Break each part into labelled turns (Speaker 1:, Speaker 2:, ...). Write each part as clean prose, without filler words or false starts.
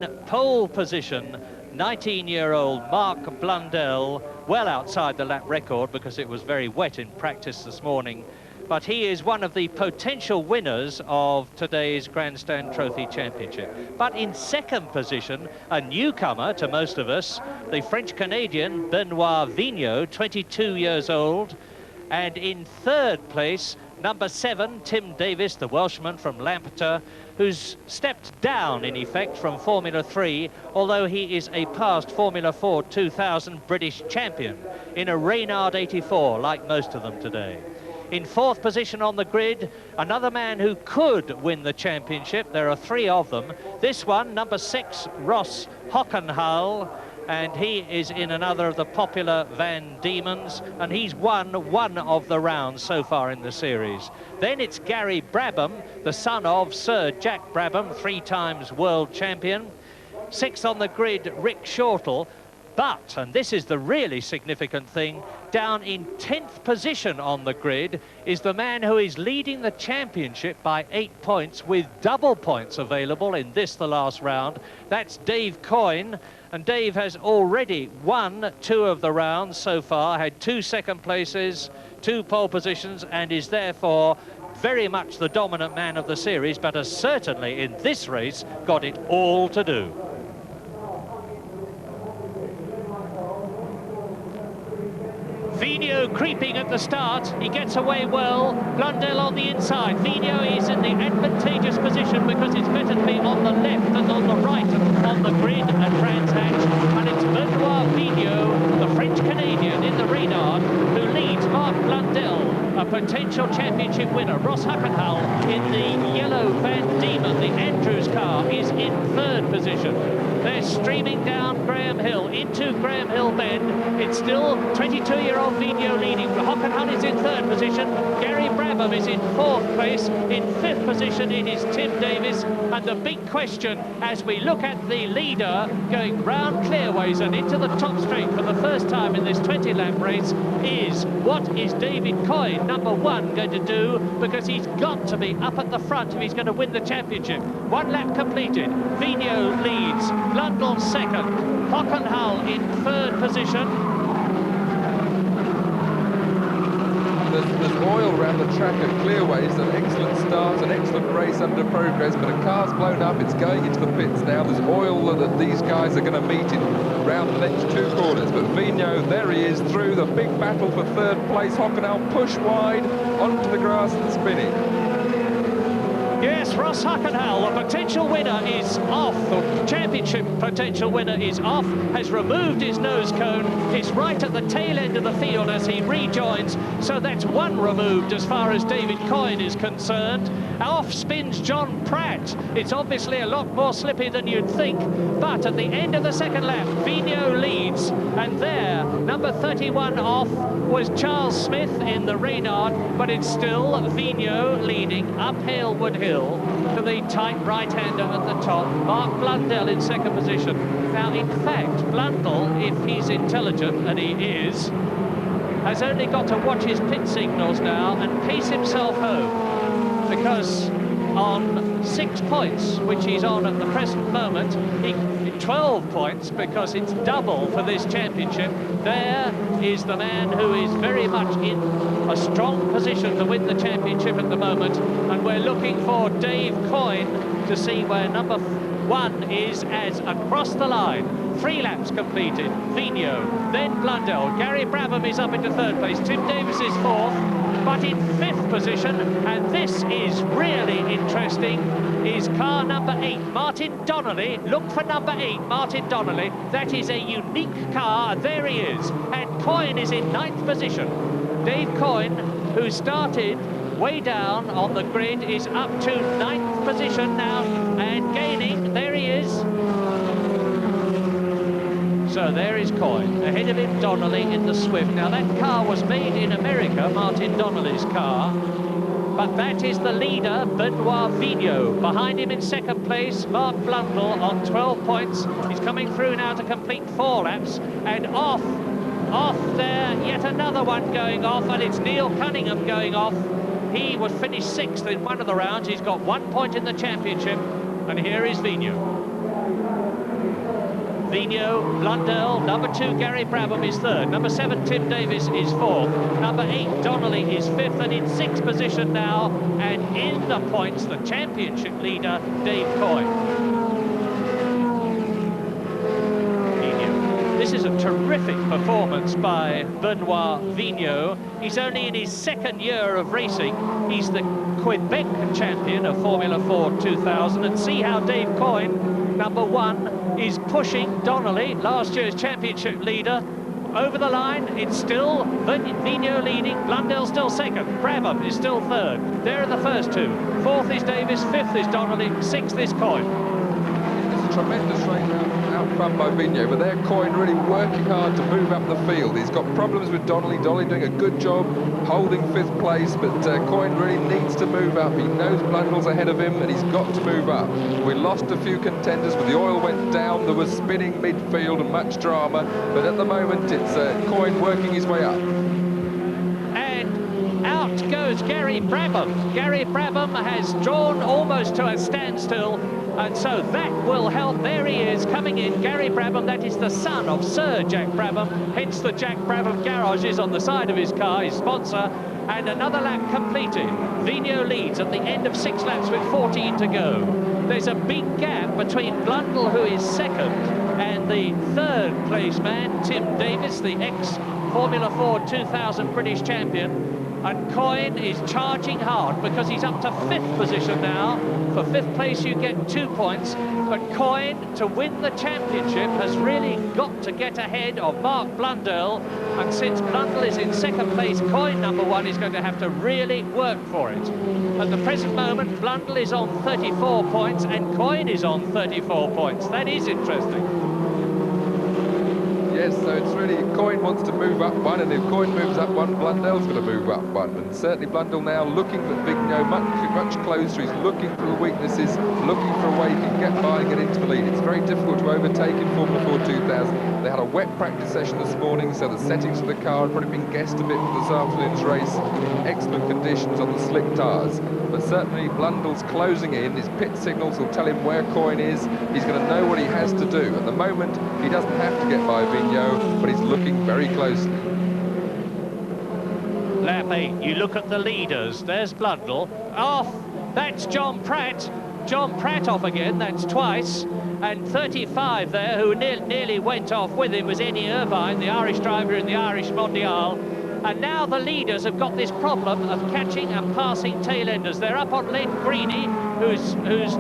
Speaker 1: Pole position, 19-year-old Mark Blundell, well outside the lap record because it was very wet in practice this morning. But he is one of the potential winners of today's Grandstand Trophy Championship. But in second position, a newcomer to most of us, the French-Canadian Benoit Vigneault, 22 years old. And in third place, number 7, Tim Davis, the Welshman from Lampeter, who's stepped down, in effect, from Formula 3, although he is a past Formula 4 2000 British champion in a Reynard 84, like most of them today. In fourth position on the grid, another man who could win the championship. There are 3 of them. This one, number 6, Ross Hockenhull, and he is in another of the popular Van Diemen's, and he's won one of the rounds so far in the series. Then it's Gary Brabham, the son of Sir Jack Brabham, 3 times world champion. 6th on the grid, Rick Shortall. But, and this is the really significant thing, down in 10th position on the grid is the man who is leading the championship by 8 points with double points available in this, the last round. That's Dave Coyne. And Dave has already won 2 of the rounds so far, had 2 second places, 2 pole positions, and is therefore very much the dominant man of the series, but has certainly in this race got it all to do. Vigneault creeping at the start, he gets away well, Blundell on the inside. Vigneault is in the advantageous position because it's better to be on the left than on the right on the grid at Brands Hatch, and it's Benoit Vigneault, the French-Canadian in the Reynard, who leads Mark Blundell, a potential championship winner. Ross Hockenhull in the yellow Van Diemen, the Andrews car, is in third position. They're streaming down Graham Hill into Graham Hill Bend. It's still 22-year-old Vigneault leading. Hockenhull is in third position. Gary Brabham is in 4th place. In 5th position it is Tim Davis. And the big question as we look at the leader going round clearways and into the top straight for the first time in this 20-lap race is, what is David Coyne, number 1, going to do? Because he's got to be up at the front if he's going to win the championship. 1 lap completed. Vigneault leads. Blundell second. Hockenhull in third position.
Speaker 2: There's oil around the track at Clearways, an excellent start, an excellent race under progress, but a car's blown up, it's going into the pits now. There's oil that these guys are going to meet in around the next 2 corners, but Vigneault, there he is, through the big battle for third place. Hockenhull push wide onto the grass and spinning.
Speaker 1: Yes, Ross Hockenhull, the potential winner, is off. The championship potential winner is off, has removed his nose cone, is right at the tail end of the field as he rejoins, so that's 1 removed as far as David Coyne is concerned. Off spins John Pratt. It's obviously a lot more slippy than you'd think, but at the end of the second lap, Vigneault leads, and there, number 31 off was Charles Smith in the Reynard, but it's still Vigneault leading up Halewood Hill to the tight right-hander at the top. Mark Blundell in second position. Now, in fact, Blundell, if he's intelligent, and he is, has only got to watch his pit signals now and pace himself home, because on 6 points, which he's on at the present moment, 12 points, because it's double for this championship. There is the man who is very much in a strong position to win the championship at the moment, and we're looking for Dave Coyne to see where number 1 is as across the line. 3 laps completed. Vigneault, then Blundell. Gary Brabham is up into 3rd place. Tim Davis is 4th, but in 5th position, and this is really interesting, is car number 8, Martin Donnelly. Look for number 8, Martin Donnelly. That is a unique car, and there he is. And Coyne is in 9th position. Dave Coyne, who started way down on the grid, is up to 9th position now and gaining. There he is. So there is Coyne, ahead of him Donnelly in the Swift. Now that car was made in America, Martin Donnelly's car, but that is the leader, Benoit Vigneault. Behind him in second place, Mark Blundell on 12 points. He's coming through now to complete 4 laps, and off there, yet another one going off, and it's Neil Cunningham going off. He was finished 6th in one of the rounds. He's got 1 point in the championship, and here is Vigneault. Vigneault, Blundell, number 2 Gary Brabham is 3rd, number 7 Tim Davis is 4th, number 8 Donnelly is 5th, and in 6th position now, and in the points, the championship leader, Dave Coyne. This is a terrific performance by Benoit Vigneault. He's only in his 2nd year of racing. He's the Quebec champion of Formula 4 2000. And see how Dave Coyne, number 1, is pushing Donnelly, last year's championship leader, over the line. It's still Vigneault leading, Blundell still 2nd, Brabham is still 3rd. There are the first 2. 4th is Davis, 5th is Donnelly, 6th is Coyne.
Speaker 2: Tremendous race out front by Vigneault, but there Coyne really working hard to move up the field. He's got problems with Donnelly. Donnelly doing a good job holding 5th place, but Coyne really needs to move up. He knows Blundell's ahead of him, and he's got to move up. We lost a few contenders, but the oil went down. There was spinning midfield and much drama, but at the moment it's Coyne working his way up. And
Speaker 1: out goes Gary Brabham. Gary Brabham has drawn almost to a standstill, and so that will help. There he is coming in, Gary Brabham. That is the son of Sir Jack Brabham, hence the Jack Brabham garage is on the side of his car, his sponsor. And another lap completed. Vigneault leads at the end of 6 laps with 14 to go. There's a big gap between Blundell, who is 2nd, and the 3rd place man, Tim Davis, the ex-Formula 4 2000 British champion. And Coyne is charging hard because he's up to 5th position now. For 5th place you get 2 points, but Coyne, to win the championship, has really got to get ahead of Mark Blundell, and since Blundell is in 2nd place, Coyne, number 1, is going to have to really work for it. At the present moment, Blundell is on 34 points and Coyne is on 34 points. That is interesting.
Speaker 2: Yes, so it's really, Coyne wants to move up 1, and if Coyne moves up 1, Blundell's going to move up 1. And certainly Blundell now looking at Vigneault much closer. He's looking for the weaknesses, looking for a way he can get by and get into the lead. It's very difficult to overtake in Formula 4 2000. They had a wet practice session this morning, so the settings of the car had probably been guessed a bit for this afternoon's race. Excellent conditions on the slick tyres. But certainly Blundell's closing in. His pit signals will tell him where Coyne is. He's going to know what he has to do. At the moment, he doesn't have to get by Vigneault, but he's looking very closely.
Speaker 1: Lap 8, you look at the leaders. There's Blundell. Off, that's John Pratt. John Pratt off again, that's twice. And 35 there, who nearly went off with him, was Eddie Irvine, the Irish driver in the Irish Mondial. And now the leaders have got this problem of catching and passing tailenders. They're up on Len Greeny, who's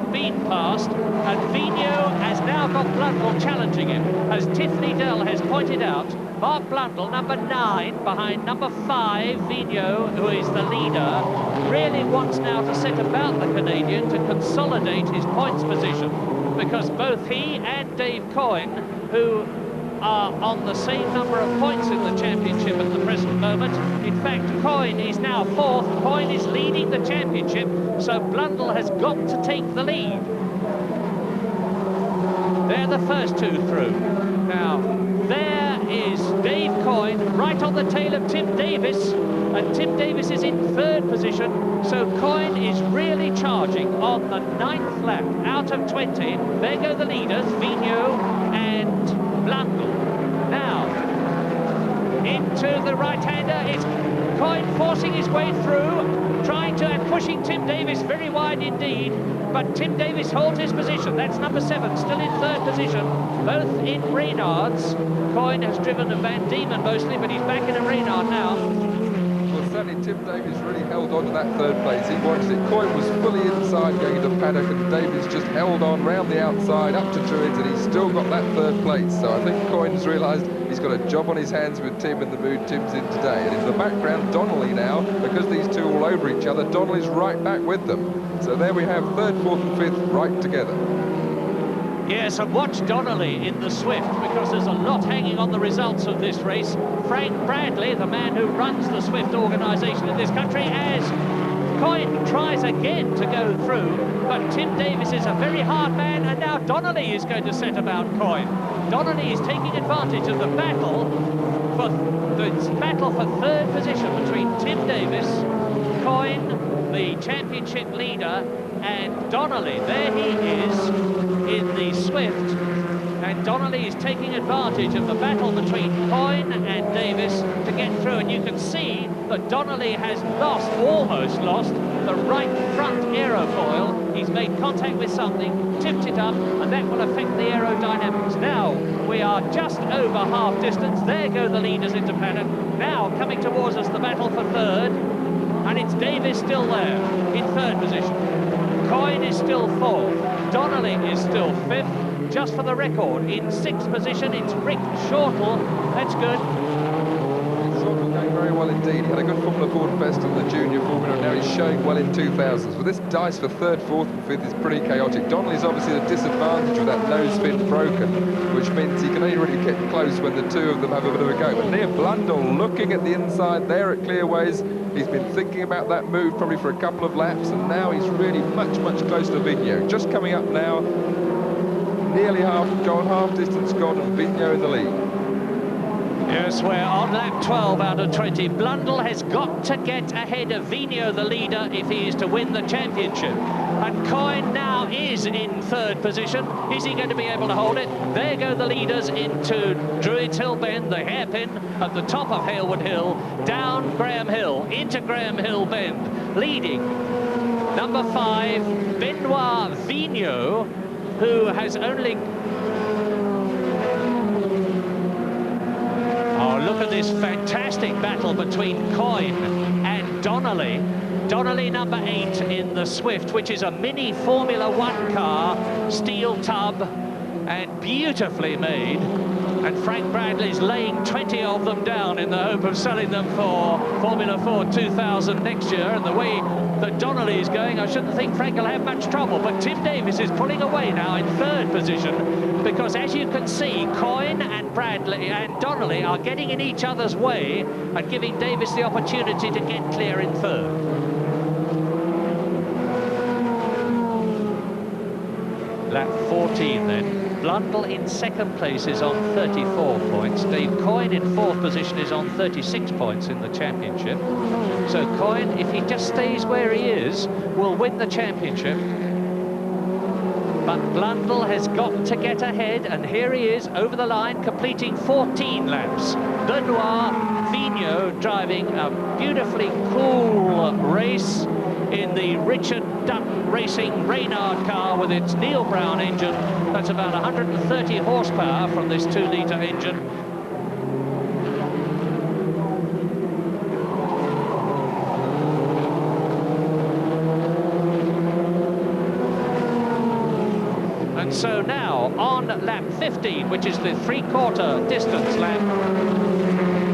Speaker 1: been passed, and Vigneault has now got Blundell challenging him. As Tiffany Dell has pointed out, Mark Blundell, number 9, behind number 5, Vigneault, who is the leader, really wants now to set about the Canadian to consolidate his points position, because both he and Dave Coyne, who are on the same number of points in the championship at the present moment. In fact, Coyne is now 4th. Coyne is leading the championship, so Blundell has got to take the lead. They're the first 2 through. Now, there is Dave Coyne right on the tail of Tim Davis, and Tim Davis is in 3rd position, so Coyne is really charging on the 9th lap out of 20. There go the leaders, Vigneault and Blundell. Now, into the right-hander, it's Coyne forcing his way through, trying to, and pushing Tim Davis very wide indeed, but Tim Davis holds his position. That's number 7, still in 3rd position, both in Reynards. Coyne has driven a Van Diemen mostly, but he's back in a Reynard now.
Speaker 2: Well, certainly Tim Davis really held on to that 3rd place. He wanted it. Coyne was fully inside going into paddock, and Davis just held on round the outside up to Druids, and he's still got that 3rd place. So I think Coyne's realised he's got a job on his hands with Tim and the mood Tim's in today. And in the background, Donnelly now, because these two are all over each other, Donnelly's right back with them. So there we have 3rd, 4th and 5th right together.
Speaker 1: Yes, and watch Donnelly in the Swift, because there's a lot hanging on the results of this race. Frank Bradley, the man who runs the Swift organisation in this country, as Coyne tries again to go through, but Tim Davis is a very hard man, and now Donnelly is going to set about Coyne. Donnelly is taking advantage of the battle for 3rd position between Tim Davis, Coyne, the championship leader, and Donnelly. There he is in the Swift. And Donnelly is taking advantage of the battle between Coyne and Davis to get through. And you can see that Donnelly has almost lost, the right front aerofoil. He's made contact with something, tipped it up, and that will affect the aerodynamics. Now we are just over half distance. There go the leaders into paddock. Now coming towards us, the battle for third. And it's Davis still there in third position. Coyne is still fourth. Donnelly is still fifth. Just for the record, in sixth position, it's Rick Shortle. That's good.
Speaker 2: Shortle going very well indeed. He had a good Formula Ford Fest in the junior formula, and now he's showing well in 2000s. But this dice for third, fourth and fifth is pretty chaotic. Donnelly's obviously the disadvantage with that nose fin broken, which means he can only really get close when the two of them have a bit of a go. But Neil Blundell looking at the inside there at Clearways. He's been thinking about that move probably for a couple of laps, and now he's really much closer to Vigneault. Just coming up now, nearly half distance gone, and Vigneault in the lead.
Speaker 1: Yes, we're on lap 12 out of 20. Blundell has got to get ahead of Vigneault, the leader, if he is to win the championship. And Coyne now is in third position. Is he going to be able to hold it? There go the leaders into Druids Hill Bend, the hairpin at the top of Halewood Hill, down Graham Hill, into Graham Hill Bend, leading number 5, Benoit Vigneault, who has only... Oh, look at this fantastic battle between Coyne and Donnelly. Donnelly number 8 in the Swift, which is a mini Formula 1 car, steel tub and beautifully made. And Frank Bradley's laying 20 of them down in the hope of selling them for Formula 4 2000 next year. And the way that Donnelly is going, I shouldn't think Frank will have much trouble. But Tim Davis is pulling away now in third position, because as you can see, Coyne and Bradley and Donnelly are getting in each other's way and giving Davis the opportunity to get clear in third. Lap 14 then. Blundell in second place is on 34 points. Dave Coyne in fourth position is on 36 points in the championship. So Coyne, if he just stays where he is, will win the championship. But Blundell has got to get ahead, and here he is over the line, completing 14 laps. Benoit Vigneault driving a beautifully cool race in the Richard Dutton Racing Reynard car with its Neil Brown engine. That's about 130 horsepower from this 2-litre engine. And so now on lap 15, which is the three-quarter distance lap,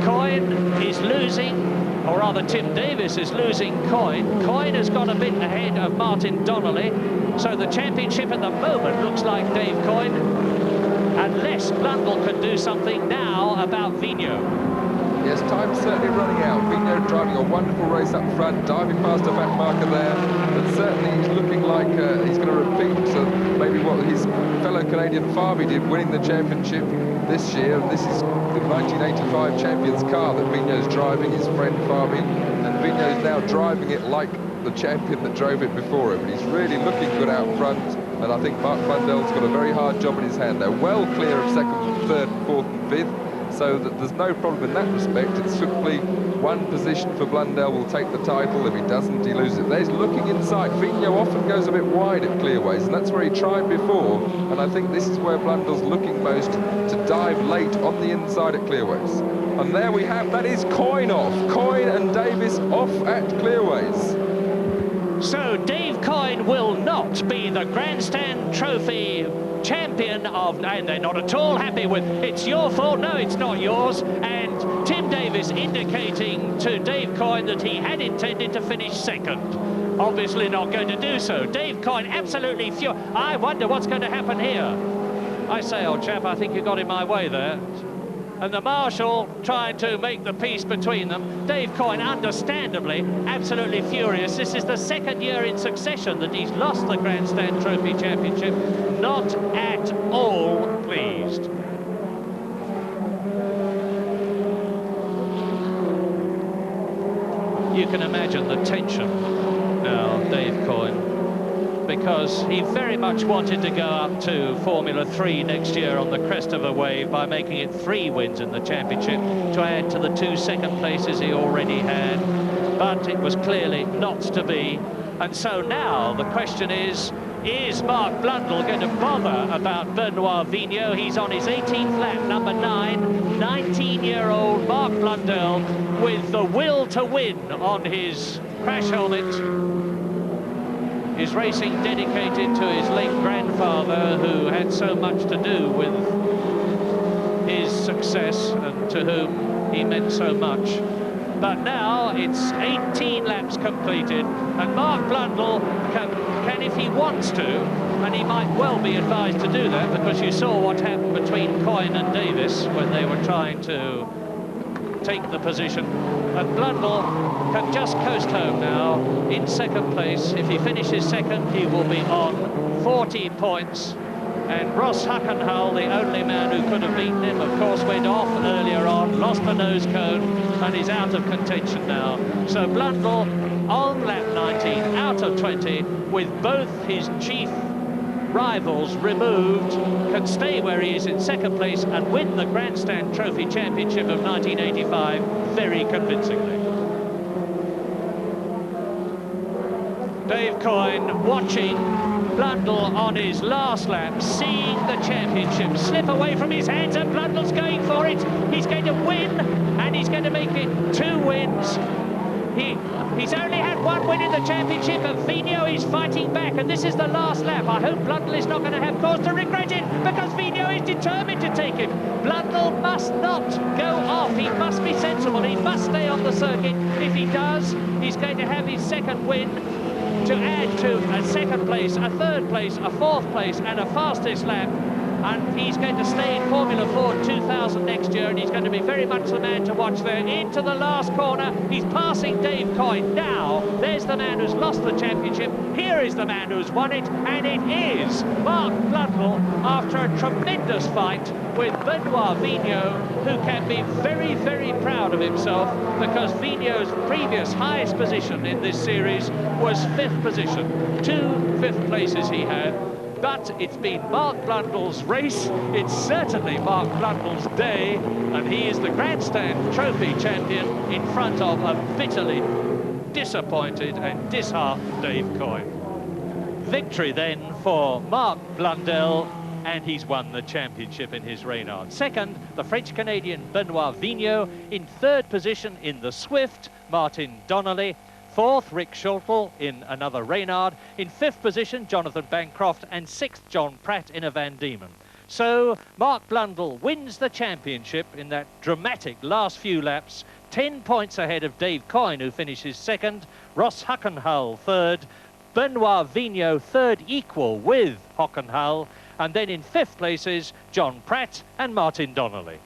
Speaker 1: Coyne is losing, or rather Tim Davis is losing Coyne. Coyne has got a bit ahead of Martin Donnelly, so the championship at the moment looks like Dave Coyne, unless Blundell can do something now about Vigneault.
Speaker 2: Yes, time's certainly running out. Vigneault driving a wonderful race up front, diving past a back marker there, but certainly he's looking like he's going to repeat maybe what his fellow Canadian Farby did, winning the championship this year. This is the 1985 champions car that Vigneault's driving, his friend Farby, and Vigneault's now driving it like the champion that drove it before him. And he's really looking good out front, and I think Mark Blundell's got a very hard job in his hand. They're well clear of second, third, fourth and fifth, so that there's no problem in that respect. It's simply one position for Blundell will take the title. If he doesn't, he loses it. There's looking inside. Vigneault often goes a bit wide at Clearways, and that's where he tried before, and I think this is where Blundell's looking most, to dive late on the inside at Clearways. And there we have, that is Coyne off. Coyne and Davis off at Clearways.
Speaker 1: So Dave Coyne will not be the Grandstand Trophy champion of, and they're not at all happy with, it's your fault. No, it's not yours. And Tim Davis indicating to Dave Coyne that he had intended to finish second. Obviously not going to do so. Dave Coyne absolutely furious. I wonder what's going to happen here. I say, old chap, I think you got in my way there. And the marshal trying to make the peace between them. Dave Coyne, understandably, absolutely furious. This is the second year in succession that he's lost the Grandstand Trophy Championship. Not at all pleased. You can imagine the tension now, Dave Coyne. because he very much wanted to go up to Formula 3 next year on the crest of a wave by making it 3 wins in the championship to add to the 2 second places he already had. But it was clearly not to be. And so now the question is Mark Blundell going to bother about Benoit Vigneault? He's on his 18th lap, number 9, 19-year-old Mark Blundell with the will to win on his crash helmet. His racing dedicated to his late grandfather, who had so much to do with his success and to whom he meant so much. But now it's 18 laps completed, and Mark Blundell can, if he wants to, and he might well be advised to do that, because you saw what happened between Coyne and Davis when they were trying to take the position. And Blundell can just coast home now in second place. If he finishes second, he will be on 40 points. And Ross Huckenhull, the only man who could have beaten him, of course, went off earlier on, lost the nose cone, and is out of contention now. So Blundell on lap 19, out of 20, with both his chief rivals removed, can stay where he is in second place and win the Grandstand Trophy Championship of 1985 very convincingly. Dave Coyne watching Blundell on his last lap, seeing the championship slip away from his hands, and Blundell's going for it. He's going to win, and he's going to make it 2 wins. He's only had 1 win in the championship, and Vigneault is fighting back, and this is the last lap. I hope Blundell is not going to have cause to regret it, because Vigneault is determined to take it. Blundell must not go off. He must be sensible. He must stay on the circuit. If he does, he's going to have his second win to add to a second place, a third place, a fourth place, and a fastest lap. And he's going to stay in Formula 4 2000 next year, and he's going to be very much the man to watch there. Into the last corner, he's passing Dave Coyne. Now, there's the man who's lost the championship. Here is the man who's won it, and it is Mark Blundell, after a tremendous fight with Benoit Vigneault, who can be very, very proud of himself, because Vigneault's previous highest position in this series was 5th position. 2 5th places he had. But it's been Mark Blundell's race. It's certainly Mark Blundell's day, and he is the Grandstand Trophy champion in front of a bitterly disappointed and disheartened Dave Coyne. Victory then for Mark Blundell, and he's won the championship in his Reynard. Second, the French-Canadian Benoit Vigneault. In 3rd position in the Swift, Martin Donnelly. 4th, Rick Schultel in another Reynard. In 5th position, Jonathan Bancroft, and 6th, John Pratt in a Van Diemen. So Mark Blundell wins the championship in that dramatic last few laps, 10 points ahead of Dave Coyne, who finishes 2nd, Ross Huckenhull 3rd, Benoit Vigneault 3rd, equal with Huckenhull, and then in 5th places, John Pratt and Martin Donnelly.